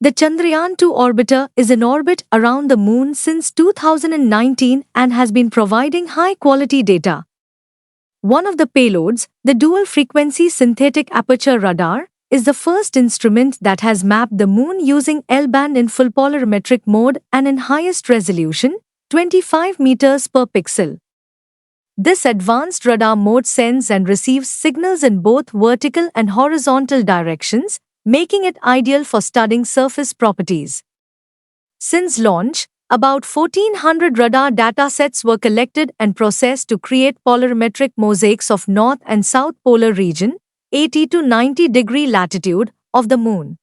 The Chandrayaan-2 orbiter is in orbit around the Moon since 2019 and has been providing high-quality data. One of the payloads, the dual-frequency synthetic aperture radar, is the first instrument that has mapped the Moon using L-band in full polarimetric mode and in highest resolution, 25 meters per pixel. This advanced radar mode sends and receives signals in both vertical and horizontal directions, making it ideal for studying surface properties. Since launch, about 1,400 radar datasets were collected and processed to create polarimetric mosaics of north and south polar region, 80 to 90 degree latitude, of the Moon.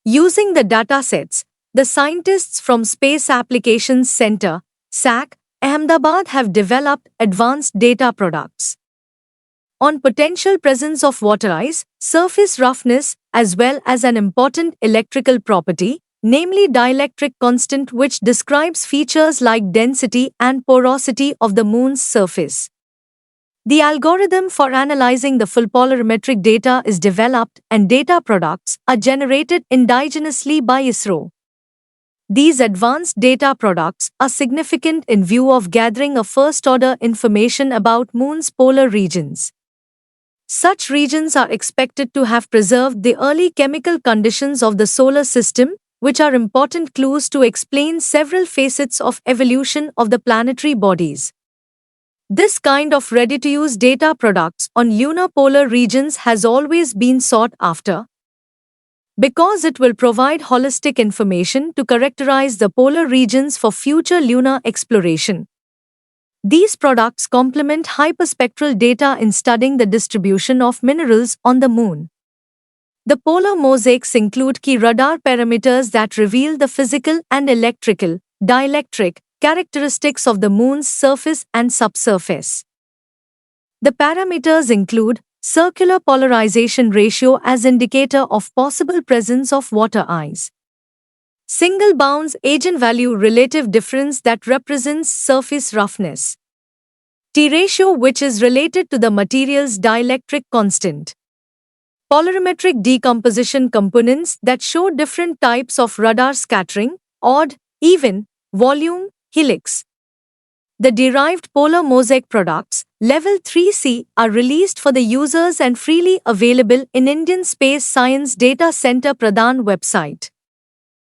Using the datasets, the scientists from Space Applications Center, SAC, Ahmedabad have developed advanced data products on potential presence of water ice, surface roughness, as well as an important electrical property, namely dielectric constant, which describes features like density and porosity of the Moon's surface. The algorithm for analyzing the full polarimetric data is developed and data products are generated indigenously by ISRO. These advanced data products are significant in view of gathering a first-order information about Moon's polar regions. Such regions are expected to have preserved the early chemical conditions of the solar system, which are important clues to explain several facets of evolution of the planetary bodies. This kind of ready-to-use data products on lunar polar regions has always been sought after, because it will provide holistic information to characterize the polar regions for future lunar exploration. These products complement hyperspectral data in studying the distribution of minerals on the Moon. The polar mosaics include key radar parameters that reveal the physical and electrical, dielectric, characteristics of the Moon's surface and subsurface. The parameters include circular polarization ratio as indicator of possible presence of water ice, single bounce eigenvalue relative difference that represents surface roughness, T ratio, which is related to the material's dielectric constant, polarimetric decomposition components that show different types of radar scattering, odd, even, volume, helix. The derived polar mosaic products, Level 3C, are released for the users and freely available in Indian Space Science Data Center Pradhan website.